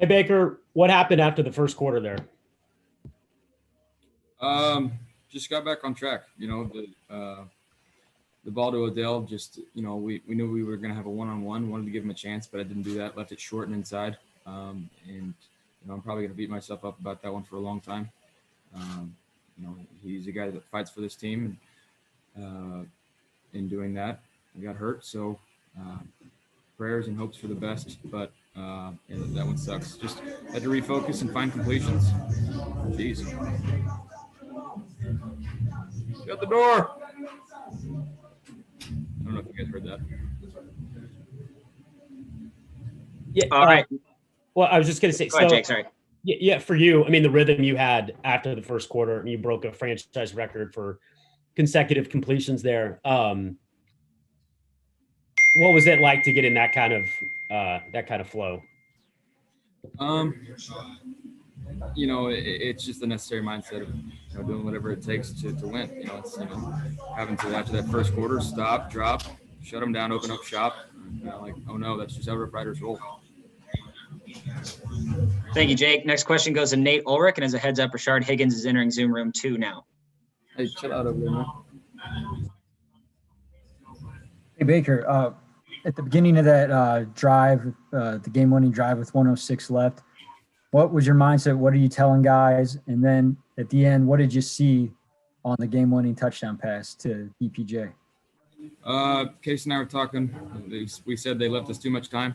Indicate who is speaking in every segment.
Speaker 1: Hey, Baker, what happened after the first quarter there?
Speaker 2: Just got back on track. The ball to Odell. Just we knew we were going to have a one-on-one. Wanted to give him a chance, but I didn't do that. Left it short and inside. And I'm probably going to beat myself up about that one for a long time. He's a guy that fights for this team, and in doing that, I got hurt. So prayers and hopes for the best, but that one sucks. Just had to refocus and find completions. Jeez. Shut the door. I don't know if you guys heard that.
Speaker 1: Yeah.
Speaker 3: All right.
Speaker 1: Well, I was just going to say,
Speaker 3: Go ahead, Jake, sorry.
Speaker 1: Yeah, for you, I mean, the rhythm you had after the first quarter, you broke a franchise record for consecutive completions there. What was it like to get in that kind of flow?
Speaker 2: It's just the necessary mindset of doing whatever it takes to win. It's having to, after that first quarter, stop, drop, shut them down, open up shop. Oh no, that's just how Rough Riders roll.
Speaker 3: Thank you, Jake. Next question goes to Nate Ulrich, and as a heads up, Rashard Higgins is entering Zoom room 2 now.
Speaker 2: Hey, chill out over there, man.
Speaker 4: Hey, Baker, at the beginning of that drive, the game-winning drive with 1:06 left, what was your mindset? What are you telling guys? And then at the end, what did you see on the game-winning touchdown pass to EPJ?
Speaker 2: Case and I were talking. We said they left us too much time.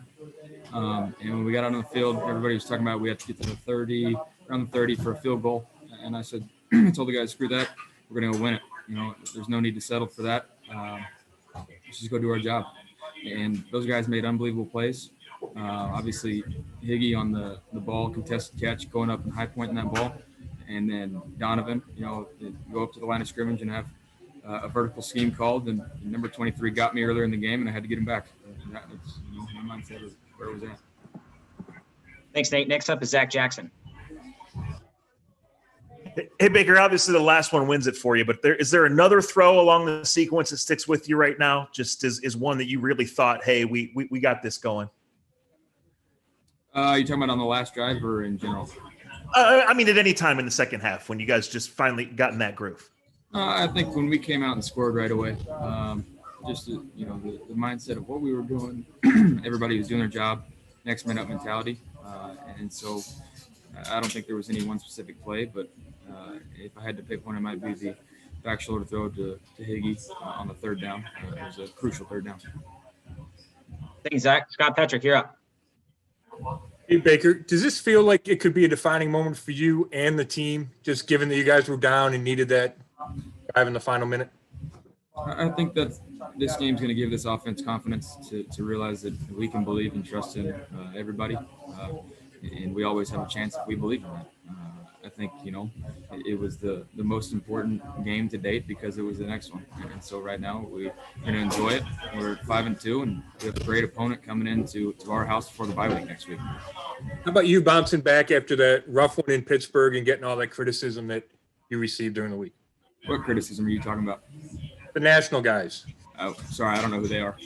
Speaker 2: And when we got out on the field, everybody was talking about we had to get to the 30, around the 30 for a field goal. And I said, I told the guys, screw that. We're going to win it. There's no need to settle for that. Let's just go do our job. And those guys made unbelievable plays. Obviously, Higgy on the ball, contested catch, going up and high pointing that ball. And then Donovan, go up to the line of scrimmage and have a vertical scheme called. And number 23 got me earlier in the game, and I had to get him back. That's my mindset of where it was at.
Speaker 3: Thanks, Nate. Next up is Zach Jackson.
Speaker 5: Hey, Baker, obviously the last one wins it for you, but is there another throw along the sequence that sticks with you right now? Just is one that you really thought, hey, we got this going?
Speaker 2: You talking about on the last drive or in general?
Speaker 5: I mean, at any time in the second half when you guys just finally got in that groove.
Speaker 2: I think when we came out and scored right away, just the mindset of what we were doing, everybody was doing their job, next man up mentality, and so I don't think there was any one specific play, but if I had to pick one, it might be the back shoulder throw to Higgy on the third down. It was a crucial third down.
Speaker 3: Thanks, Zach. Scott Petrick, you're up.
Speaker 6: Hey, Baker, does this feel like it could be a defining moment for you and the team, just given that you guys were down and needed that drive in the final minute?
Speaker 2: I think that this game's going to give this offense confidence to realize that we can believe and trust in everybody, and we always have a chance if we believe in that. I think, it was the most important game to date because it was the next one. And so right now we're going to enjoy it. We're 5-2, and we have a great opponent coming into our house before the bye week next week.
Speaker 6: How about you bouncing back after that rough one in Pittsburgh and getting all that criticism that you received during the week?
Speaker 2: What criticism are you talking about?
Speaker 6: The national guys.
Speaker 2: Oh, sorry. I don't know who they are.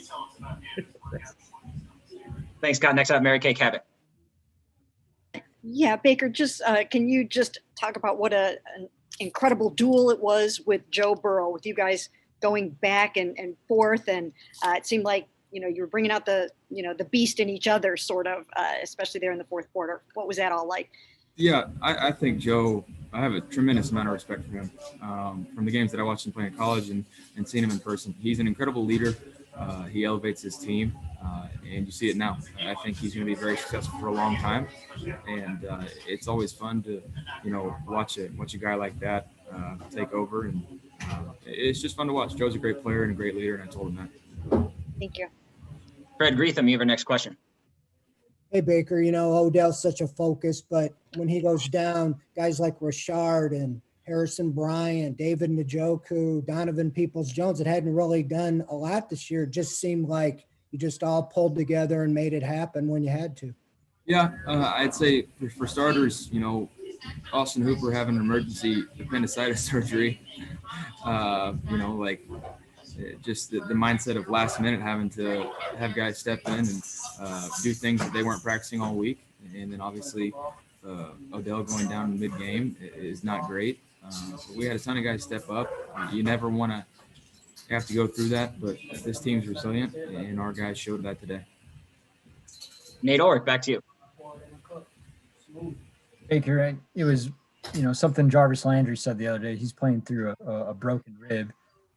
Speaker 3: Thanks, Scott. Next up, Mary Kay Cabot.
Speaker 7: Yeah, Baker, just can you just talk about what an incredible duel it was with Joe Burrow, with you guys going back and forth, and it seemed like you were bringing out the beast in each other, sort of, especially there in the fourth quarter. What was that all like?
Speaker 2: Yeah, I think Joe. I have a tremendous amount of respect for him from the games that I watched him play in college and seeing him in person. He's an incredible leader. He elevates his team, and you see it now. I think he's going to be very successful for a long time, and it's always fun to, watch a guy like that take over, and it's just fun to watch. Joe's a great player and a great leader, and I told him that.
Speaker 7: Thank you.
Speaker 3: Fred Greetham, you have our next question.
Speaker 8: Hey, Baker, Odell's such a focus, but when he goes down, guys like Rashard and Harrison Bryant, David Njoku, Donovan Peoples-Jones that hadn't really done a lot this year. It just seemed like you just all pulled together and made it happen when you had to.
Speaker 2: Yeah, I'd say for starters, Austin Hooper having an emergency appendicitis surgery, just the mindset of last minute having to have guys step in and do things that they weren't practicing all week. And then obviously Odell going down mid game is not great. But we had a ton of guys step up. You never want to have to go through that, but this team's resilient, and our guys showed that today.
Speaker 3: Nate Ulrich, back to you.
Speaker 4: Baker, it was, something Jarvis Landry said the other day. He's playing through a broken rib.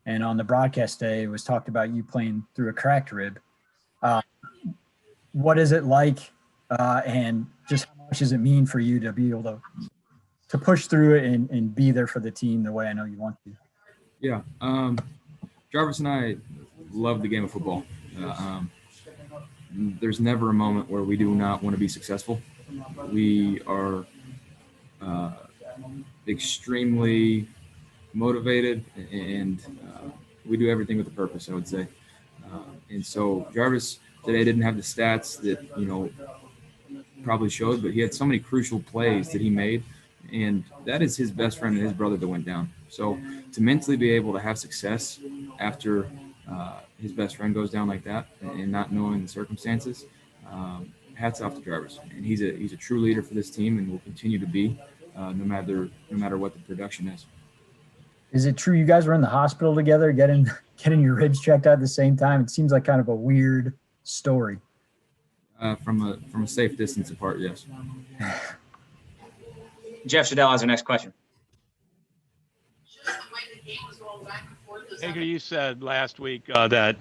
Speaker 4: And on the broadcast day, it was talked about you playing through a cracked rib. What is it like? And just how much does it mean for you to be able to push through it and be there for the team the way I know you want to?
Speaker 2: Yeah. Jarvis and I love the game of football. There's never a moment where we do not want to be successful. We are extremely motivated, and we do everything with a purpose, I would say. And so Jarvis today didn't have the stats that, probably showed, but he had so many crucial plays that he made, and that is his best friend and his brother that went down. So to mentally be able to have success after his best friend goes down like that and not knowing the circumstances, hats off to Jarvis. And he's a true leader for this team and will continue to be, no matter what the production is.
Speaker 4: Is it true you guys were in the hospital together getting your ribs checked out at the same time? It seems like kind of a weird story.
Speaker 2: From a safe distance apart, yes.
Speaker 3: Jeff Shadell has our next question.
Speaker 9: Baker, you said last week that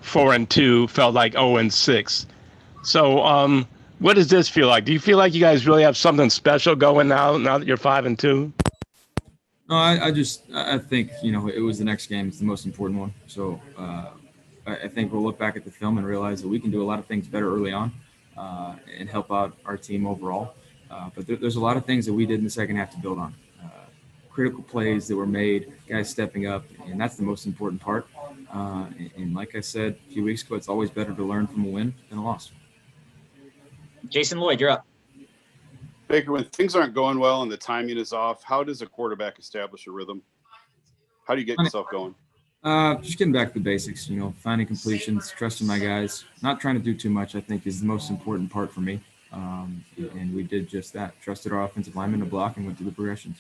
Speaker 9: 4-2 felt like 0-6. So what does this feel like? Do you feel like you guys really have something special going now that you're 5-2?
Speaker 2: No, I think, it was the next game. It's the most important one. So I think we'll look back at the film and realize that we can do a lot of things better early on and help out our team overall. But there's a lot of things that we did in the second half to build on. Critical plays that were made, guys stepping up, and that's the most important part. And like I said a few weeks ago, it's always better to learn from a win than a loss.
Speaker 3: Jason Lloyd, you're up.
Speaker 10: Baker, when things aren't going well and the timing is off, how does a quarterback establish a rhythm? How do you get yourself going?
Speaker 2: Just getting back to the basics, finding completions, trusting my guys, not trying to do too much, I think is the most important part for me. And we did just that. Trusted our offensive lineman to block and went through the progressions.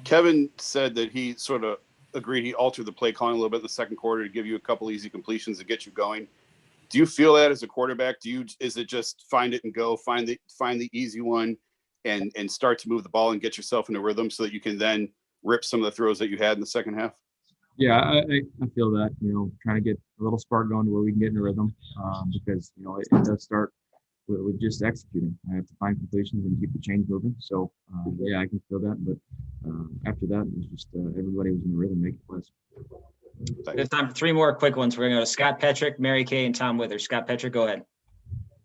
Speaker 2: Kevin said that he sort of agreed he altered the play calling a little bit in the second quarter to give you a couple easy completions to get you going. Do you feel that as a quarterback? Is it just find it and go, find the easy one and start to move the ball and get yourself in a rhythm so that you can then rip some of the throws that you had in the second half? Yeah, I feel that, trying to get a little spark going to where we can get in a rhythm because, it does start with just executing. I have to find completions and keep the chains moving. So, yeah, I can feel that. But after that, it was just everybody was in the rhythm making plays.
Speaker 3: We have time for three more quick ones. We're going to go to Scott Petrick, Mary Kay, and Tom Withers. Scott Petrick, go ahead.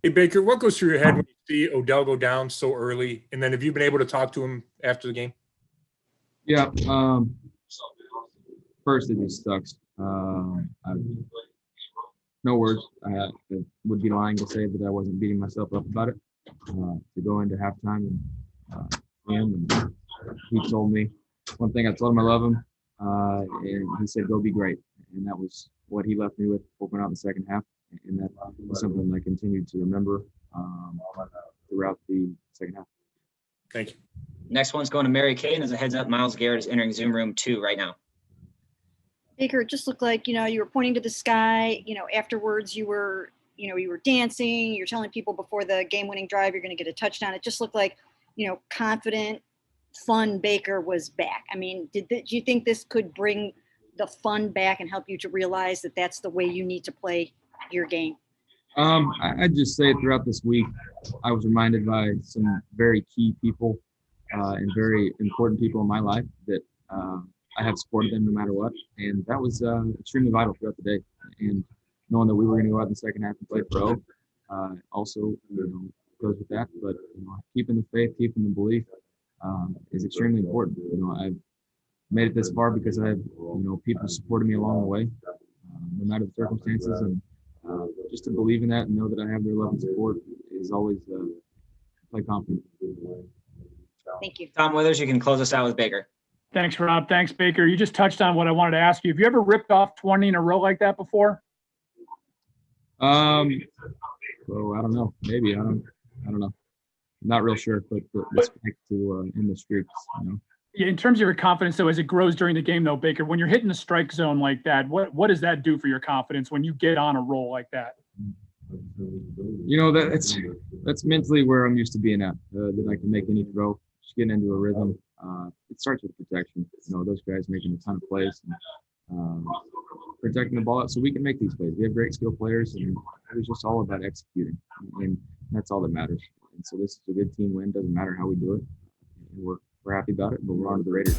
Speaker 6: Hey, Baker, what goes through your head when you see Odell go down so early? And then have you been able to talk to him after the game?
Speaker 2: Yeah. First, it just sucks. No words. I would be lying to say that I wasn't beating myself up about it. To go into halftime and he told me one thing. I told him I love him, and he said, "Go be great." And that was what he left me with opening out the second half, and that was something I continued to remember throughout the second half.
Speaker 6: Thank you.
Speaker 3: Next one's going to Mary Kay, and as a heads up, Myles Garrett is entering Zoom room 2 right now.
Speaker 7: Baker, it just looked like, you were pointing to the sky, afterwards you were dancing, you're telling people before the game-winning drive you're going to get a touchdown. It just looked like, confident, fun Baker was back. I mean, do you think this could bring the fun back and help you to realize that that's the way you need to play your game?
Speaker 2: I'd just say throughout this week, I was reminded by some very key people and very important people in my life that I have supported them no matter what. And that was extremely vital throughout the day. And knowing that we were going to go out in the second half and play pro also goes with that. But keeping the faith, keeping the belief is extremely important. I've made it this far because I have people supporting me along the way, no matter the circumstances. And just to believe in that and know that I have their love and support is always play confident.
Speaker 3: Thank you. Tom Withers, you can close us out with Baker.
Speaker 11: Thanks, Rob. Thanks, Baker. You just touched on what I wanted to ask you. Have you ever ripped off 20 in a row like that before?
Speaker 2: Well, I don't know. Maybe. I don't know. not real sure, but respect to end the streaks. You know?
Speaker 11: Yeah, in terms of your confidence, though, as it grows during the game, though, Baker, when you're hitting the strike zone like that, what does that do for your confidence when you get on a roll like that?
Speaker 2: You know, that's mentally where I'm used to being at. That I can make any throw, just getting into a rhythm. It starts with protection. You know, those guys making a ton of plays and protecting the ball out so we can make these plays. We have great skill players, and it's just all about executing, and that's all that matters. And so this is a good team win. Doesn't matter how we do it. We're happy about it, but we're on to the Raiders.